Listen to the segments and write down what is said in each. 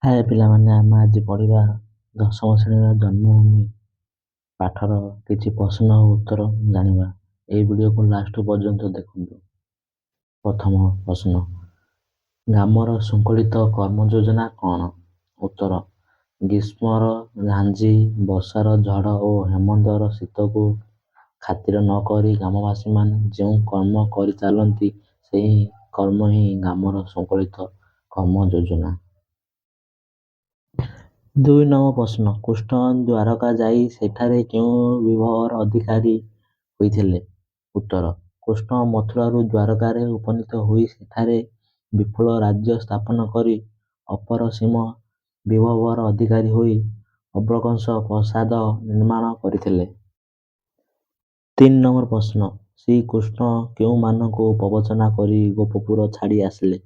ହାଏ ପିଲାମାନେ, ଆମେ ଆଜି ପଢ଼ିବା ଦଶମ ଶ୍ରେଣୀର ଜନ୍ମଭୂମି ପାଠର କିଛି ପ୍ରଶ୍ନ ଓ ଉତ୍ତର ଜାଣିବା। ଏହି ଭିଡ଼ିଓକୁ ଲାଷ୍ଟ ପର୍ଯ୍ୟନ୍ତ ଦେଖନ୍ତୁ। ପ୍ରଥମ ପ୍ରଶ୍ନ, ଗ୍ରାମର ଶୃଙ୍ଖଳିତ କର୍ମଯୋଜନା କ'ଣ? ଉତ୍ତର, ଗ୍ରୀଷ୍ମର ଝାଞ୍ଜି, ବର୍ଷାର ଝଡ଼ ଓ ହେମନ୍ତର ଶୀତକୁ ଖାତିର ନ କରି ଗ୍ରାମବାସୀମାନେ ଯେଉଁ କର୍ମ କରିଚାଲନ୍ତି, ସେହି କର୍ମ ହିଁ ଗ୍ରାମର ଶୃଙ୍ଖଳିତ କର୍ମଯୋଜନା। 2 ନମ୍ବର ପ୍ରଶ୍ନ, କୃଷ୍ଣ ଦ୍ୱାରକା ଯାଇ ସେଠାରେ କେଉଁ ବିବାହର ଅଧିକାରୀ ହୋଇଥିଲେ? ଉତ୍ତର, କୃଷ୍ଣ ମଥୁରାରୁ ଦ୍ୱାରକାରେ ଉପନୀତ ହୋଇ ସେଠାରେ ବିପୁଳ ରାଜ୍ୟ ସ୍ଥାପନ କରି ଅପରସୀମ ବିଭବର ଅଧିକାରୀ ହୋଇ ଅଭ୍ରଂଶ ପ୍ରାସାଦ ନିର୍ମାଣ କରିଥିଲେ। 3 ନମ୍ବର ପ୍ରଶ୍ନ, ଶ୍ରୀକୃଷ୍ଣ କେଉଁମାନଙ୍କୁ ପ୍ରବଞ୍ଚନା କରି ଗୋପପୁର ଛାଡ଼ି ଆସିଲେ?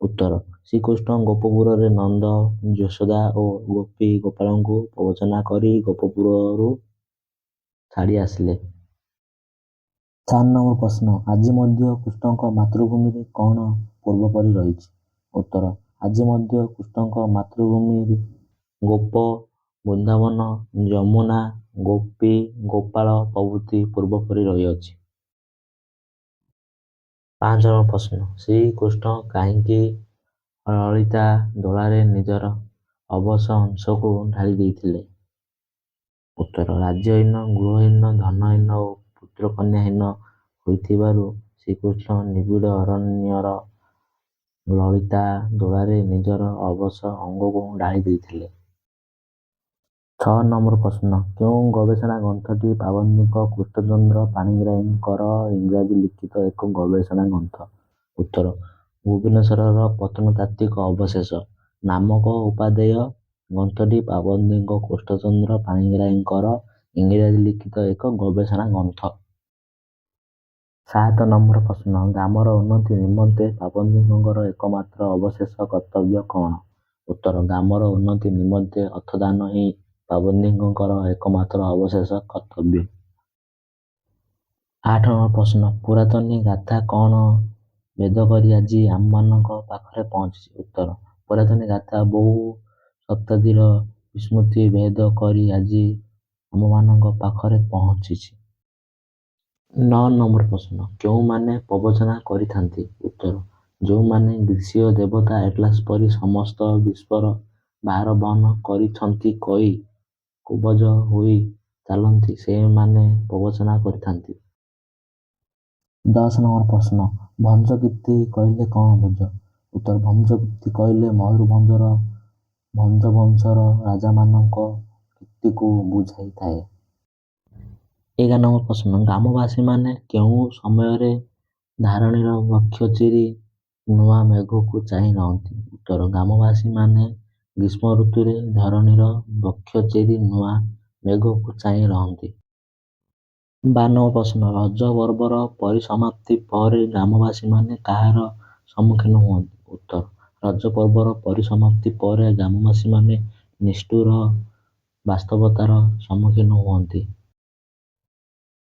ଉତ୍ତର, ଶ୍ରୀକୃଷ୍ଣ ଗୋପପୁରରେ ନନ୍ଦ, ଯଶୋଦା ଓ ଗୋପୀ ଗୋପାଳଙ୍କୁ ପ୍ରବଞ୍ଚନା କରି ଗୋପପୁରରୁ ଛାଡ଼ି ଆସିଲେ। 4 ନମ୍ବର ପ୍ରଶ୍ନ, ଆଜି ମଧ୍ୟ କୃଷ୍ଣଙ୍କ ମାତୃଭୂମିରେ କ'ଣ ପୂର୍ବପରି ରହିଛି? ଉତ୍ତର, ଆଜି ମଧ୍ୟ କୃଷ୍ଣଙ୍କ ମାତୃଭୂମିରେ ଗୋପ, ବୃନ୍ଦାବନ, ଯମୁନା, ଗୋପୀ, ଗୋପାଳ ପ୍ରଭୃତି ପୂର୍ବପରି ରହିଅଛି। 5 ନମ୍ବର ପ୍ରଶ୍ନ, ଶ୍ରୀକୃଷ୍ଣ କାହିଁକି ଲଳିତା ଦୋଳାରେ ନିଜର ଅବଶ ଅଂଶକୁ ଢାଳି ଦେଇଥିଲେ? ଉତ୍ତର, ରାଜ୍ୟହୀନ, ଗୃହହୀନ, ଧନହୀନ ଓ ପୁତ୍ରକନ୍ୟାହୀନ ହୋଇଥିବାରୁ ଶ୍ରୀକୃଷ୍ଣ ନିବିଡ଼ ଅରଣ୍ୟର ଲଳିତା ଦୋଳାରେ ନିଜର ଅବଶ ଅଙ୍ଗକୁ ଢାଳି ଦେଇଥିଲେ। 6 ନମ୍ବର ପ୍ରଶ୍ନ, କେଉଁ ଗବେଷଣା ଗ୍ରନ୍ଥଟି ପାବନ୍ଦିକ କୃଷ୍ଣଚନ୍ଦ୍ର ପାଣିଗ୍ରାହୀଙ୍କର ଇଂରାଜୀ ଲିଖିତ ଏକ ଗବେଷଣା ଗ୍ରନ୍ଥ? ଉତ୍ତର, ଭୁବନେଶ୍ୱରର ପ୍ରତ୍ନତାତ୍ତ୍ୱିକ ଅବଶେଷ ନାମକ ଉପାଦେୟ ଗ୍ରନ୍ଥଟି ପାବନ୍ଦିକ କୃଷ୍ଣଚନ୍ଦ୍ର ପାଣିଗ୍ରାହୀଙ୍କର ଇଂରାଜୀ ଲିଖିତ ଏକ ଗବେଷଣା ଗ୍ରନ୍ଥ। 7 ନମ୍ବର ପ୍ରଶ୍ନ, ଗ୍ରାମର ଉନ୍ନତି ନିମନ୍ତେ ପାବନ୍ଦିକଙ୍କର ଏକମାତ୍ର ଅବଶେଷ କର୍ତ୍ତବ୍ୟ କ'ଣ? ଉତ୍ତର, ଗ୍ରାମର ଉନ୍ନତି ନିମନ୍ତେ ଅର୍ଥଦାନ ହିଁ ପାବନ୍ଦିକଙ୍କର ଏକମାତ୍ର ଅବଶେଷ କର୍ତ୍ତବ୍ୟ। 8 ନମ୍ବର ପ୍ରଶ୍ନ, ପୁରାତନୀ ଗାଥା କ'ଣ ଭେଦ କରି ଆଜି ଆମମାନଙ୍କ ପାଖରେ ପହଞ୍ଚିଛି? ଉତ୍ତର, ପୁରାତନୀ ଗାଥା ବହୁ ଶତାବ୍ଦୀର ବିସ୍ମୃତି ଭେଦ କରି ଆଜି ଆମମାନଙ୍କ ପାଖରେ ପହଞ୍ଚିଛି। 9 ନମ୍ବର ପ୍ରଶ୍ନ, କେଉଁମାନେ ପ୍ରବଞ୍ଚନା କରିଥାନ୍ତି? ଉତ୍ତର, ଯେଉଁମାନେ ଗ୍ରୀସୀୟ ଦେବତା ଏଟଲାସ୍ ପରି ସମସ୍ତ ବିଶ୍ୱର ଭାର ବହନ କରିଛନ୍ତି କହି କୁବ୍ଜ ହୋଇ ଚାଲନ୍ତି, ସେମାନେ ପ୍ରବଞ୍ଚନା କରିଥାନ୍ତି। 10 ନମ୍ବର ପ୍ରଶ୍ନ, ଭଞ୍ଜକୀର୍ତ୍ତି କହିଲେ କ'ଣ ବୁଝ? ଉତ୍ତର, ଭଞ୍ଜକୀର୍ତ୍ତି କହିଲେ ମୟୂରଭଞ୍ଜର ଭଞ୍ଜବଂଶର ରାଜାମାନଙ୍କ କୀର୍ତ୍ତିକୁ ବୁଝାଇଥାଏ। 11 ନମ୍ବର ପ୍ରଶ୍ନ, ଗ୍ରାମବାସୀମାନେ କେଉଁ ସମୟରେ ଧରଣୀର ବକ୍ଷ ଚିରି ନୂଆ ମେଘକୁ ଚାହିଁ ରହନ୍ତି? ଉତ୍ତର, ଗ୍ରାମବାସୀମାନେ ଗ୍ରୀଷ୍ମ ଋତୁରେ ଧରଣୀର ବକ୍ଷ ଚିରି ନୂଆ ମେଘକୁ ଚାହିଁ ରହନ୍ତି। 12 ନମ୍ବର ପ୍ରଶ୍ନ, ରଜ ପର୍ବର ପରିସମାପ୍ତି ପରେ ଗ୍ରାମବାସୀମାନେ କାହାର ସମ୍ମୁଖୀନ ହୁଅନ୍ତି? ଉତ୍ତର, ରଜ ପର୍ବର ପରିସମାପ୍ତି ପରେ ଗ୍ରାମବାସୀମାନେ ନିଷ୍ଠୁର ବାସ୍ତବତାର ସମ୍ମୁଖୀନ ହୁଅନ୍ତି।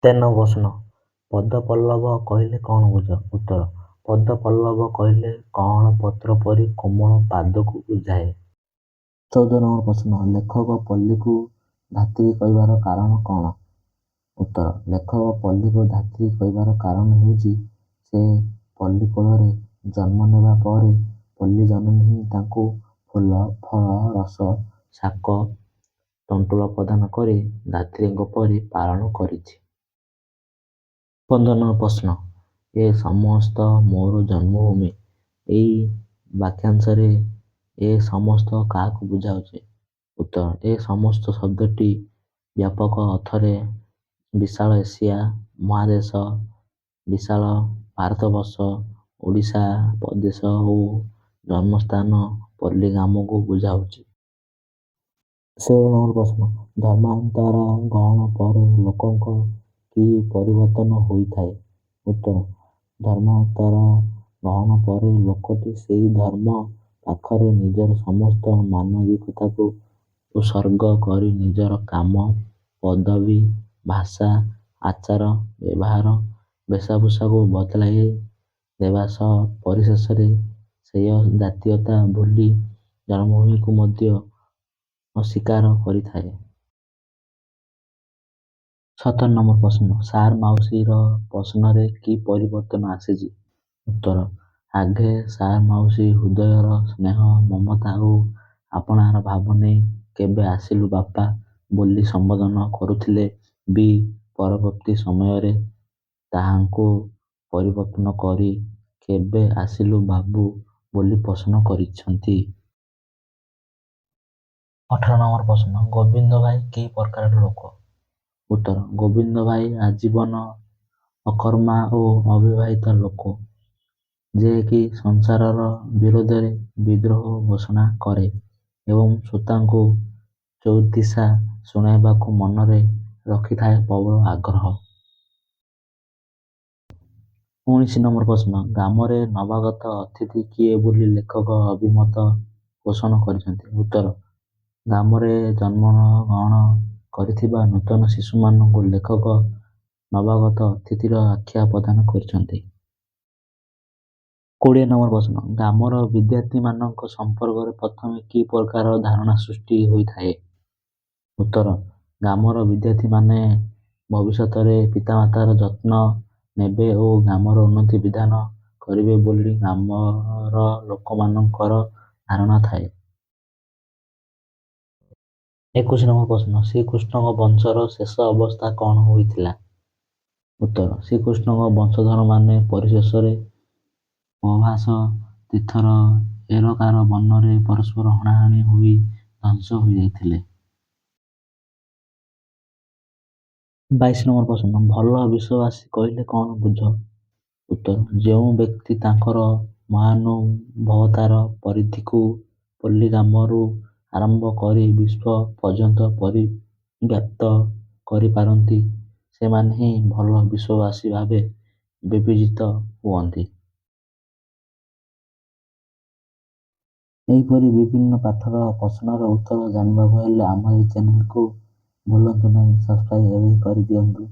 13 ନମ୍ବର ପ୍ରଶ୍ନ, ପଦପଲ୍ଲବ କହିଲେ କ'ଣ ବୁଝ? ଉତ୍ତର, ପଦପଲ୍ଲବ କହିଲେ କଅଁଳ ପତ୍ର ପରି କୋମଳ ପାଦକୁ ବୁଝାଏ। 14 ନମ୍ବର ପ୍ରଶ୍ନ, ଲେଖକ ପଲ୍ଲୀକୁ ଧାତ୍ରୀ କହିବାର କାରଣ କ'ଣ? ଉତ୍ତର, ଲେଖକ ପଲ୍ଲୀକୁ ଧାତ୍ରୀ କହିବାର କାରଣ ହେଉଛି ସେ ପଲ୍ଲୀ କୋଳରେ ଜନ୍ମ ନେବା ପରେ ପଲ୍ଲୀ ଜନନୀ ହିଁ ତାଙ୍କୁ ଫୁଲ, ଫଳ, ରସ, ଶାକ, ତନ୍ତୁଳ ପ୍ରଦାନ କରି ଧାତ୍ରୀଙ୍କ ପରି ପାଳନ କରିଛି। 15 ନମ୍ବର ପ୍ରଶ୍ନ, ଏ ସମସ୍ତ ମୋର ଜନ୍ମଭୂମି। ଏହି ବାକ୍ୟାଂଶରେ ଏ ସମସ୍ତ କାହାକୁ ବୁଝାଉଛି? ଉତ୍ତର, ଏ ସମସ୍ତ ଶବ୍ଦଟି ବ୍ୟାପକ ଅର୍ଥରେ ବିଶାଳ ଏସିଆ ମହାଦେଶ, ବିଶାଳ ଭାରତବର୍ଷ, ଓଡ଼ିଶା ପ୍ରଦେଶ ଓ ଜନ୍ମସ୍ଥାନ ପଲ୍ଲୀ ଗ୍ରାମକୁ ବୁଝାଉଛି। 16 ନମ୍ବର ପ୍ରଶ୍ନ, ଧର୍ମାନ୍ତର ଗ୍ରହଣ ପରେ ଲୋକଙ୍କ କି ପରିବର୍ତ୍ତନ ହୋଇଥାଏ? ଉତ୍ତର, ଧର୍ମାନ୍ତର ଗ୍ରହଣ ପରେ ଲୋକଟି ସେହି ଧର୍ମ ପାଖରେ ନିଜର ସମସ୍ତ ମାନବିକତାକୁ ଉତ୍ସର୍ଗ କରି ନିଜର କାମ, ପଦବୀ, ଭାଷା, ଆଚାର, ବ୍ୟବହାର, ବେଶଭୂଷାକୁ ବଦଳାଇ ଦେବା ସହ ପରିଶେଷରେ ସ୍ୱୀୟ ଜାତୀୟତା ଭୁଲି ଜନ୍ମଭୂମିକୁ ମଧ୍ୟ ଅସ୍ୱୀକାର କରିଥାଏ। 17 ପ୍ରଶ୍ନ, ସାର୍ ମାଉସୀର ପ୍ରଶ୍ନରେ କି ପରିବର୍ତ୍ତନ ଆସିଛି? ଉତ୍ତର, ଆଗେ ସାର୍ ମାଉସୀ ହୃଦୟର ସ୍ନେହ ମମତା ଓ ଆପଣାର ଭାବ ନେଇ କେବେ ଆସିଲୁ ବାପା ବୋଲି ସମ୍ବୋଧନ କରୁଥିଲେ ବି ପରବର୍ତ୍ତୀ ସମୟରେ ତାହାଙ୍କୁ ପରିବର୍ତ୍ତନ କରି କେବେ ଆସିଲୁ ବାବୁ ବୋଲି ପ୍ରଶ୍ନ କରିଛନ୍ତି। 18 ପ୍ରଶ୍ନ, ଗୋବିନ୍ଦ ଭାଇ କି ପ୍ରକାରର ଲୋକ? ଉତ୍ତର, ଗୋବିନ୍ଦ ଭାଇ ଆଜୀବନ ଅକର୍ମା ଓ ଅବିବାହିତ ଲୋକ, ଯେ କି ସଂସାରର ବିରୋଧରେ ବିଦ୍ରୋହ ଘୋଷଣା କରେ ଏବଂ ଶ୍ରୋତାଙ୍କୁ ଚଉତିଶା ଶୁଣାଇବାକୁ ମନରେ ରଖିଥାଏ ପ୍ରବଳ ଆଗ୍ରହ। 19 ପ୍ରଶ୍ନ, ଗ୍ରାମରେ ନବାଗତ ଅତିଥି କିଏ ବୋଲି ଲେଖକ ଅଭିମତ ପୋଷଣ କରିଛନ୍ତି? ଉତ୍ତର, ଗ୍ରାମରେ ଜନ୍ମଗ୍ରହଣ କରିଥିବା ନୂତନ ଶିଶୁମାନଙ୍କୁ ଲେଖକ ନବାଗତ ଅତିଥିର ଆଖ୍ୟା ପ୍ରଦାନ କରିଛନ୍ତି। 20 ପ୍ରଶ୍ନ, ଗ୍ରାମର ବିଦ୍ୟାର୍ଥୀମାନଙ୍କ ସମ୍ପର୍କରେ ପ୍ରଥମେ କି ପ୍ରକାର ଧାରଣା ସୃଷ୍ଟି ହୋଇଥାଏ? ଉତ୍ତର, ଗ୍ରାମର ବିଦ୍ୟାର୍ଥୀମାନେ ଭବିଷ୍ୟତରେ ପିତାମାତାର ଯତ୍ନ ନେବେ ଓ ଗ୍ରାମର ଉନ୍ନତି ବିଧାନ କରିବେ ବୋଲି ଗ୍ରାମର ଲୋକମାନଙ୍କର ଧାରଣା ଥାଏ। 21 ପ୍ରଶ୍ନ, ଶ୍ରୀକୃଷ୍ଣଙ୍କ ବଂଶର ଶେଷ ଅବସ୍ଥା କ'ଣ ହୋଇଥିଲା? ଉତ୍ତର, ଶ୍ରୀକୃଷ୍ଣଙ୍କ ବଂଶଧରମାନେ ପରିଶେଷରେ ପ୍ରଭାସ ତୀର୍ଥର ଏରକାର ବନରେ ପରସ୍ପର ହଣାହଣି ହୋଇ ଧ୍ୱଂସ ହୋଇଯାଇଥିଲେ। 22 ପ୍ରଶ୍ନ, ଭଲ ବିଶ୍ୱବାସୀ କହିଲେ କ'ଣ ବୁଝ? ଉତ୍ତର, ଯେଉଁ ବ୍ୟକ୍ତି ତାଙ୍କର ମହାନୁଭବତାର ପରିଧିକୁ ପଲ୍ଲୀଗ୍ରାମରୁ ଆରମ୍ଭ କରି ବିଶ୍ୱ ପର୍ଯ୍ୟନ୍ତ ପରିବ୍ୟାପ୍ତ କରିପାରନ୍ତି, ସେମାନେ ହିଁ ଭଲ ବିଶ୍ୱବାସୀ ଭାବେ ବିବେଚିତ ହୁଅନ୍ତି। ଏହିପରି ବିଭିନ୍ନ ପାଠର ପ୍ରଶ୍ନର ଉତ୍ତର ଜାଣିବାକୁ ହେଲେ ଆମ ଏହି ଚ୍ୟାନେଲକୁ ଭୁଲନ୍ତୁ ନାହିଁ ସବସ୍କ୍ରାଇବ୍ ଏବେ କରିଦିଅନ୍ତୁ।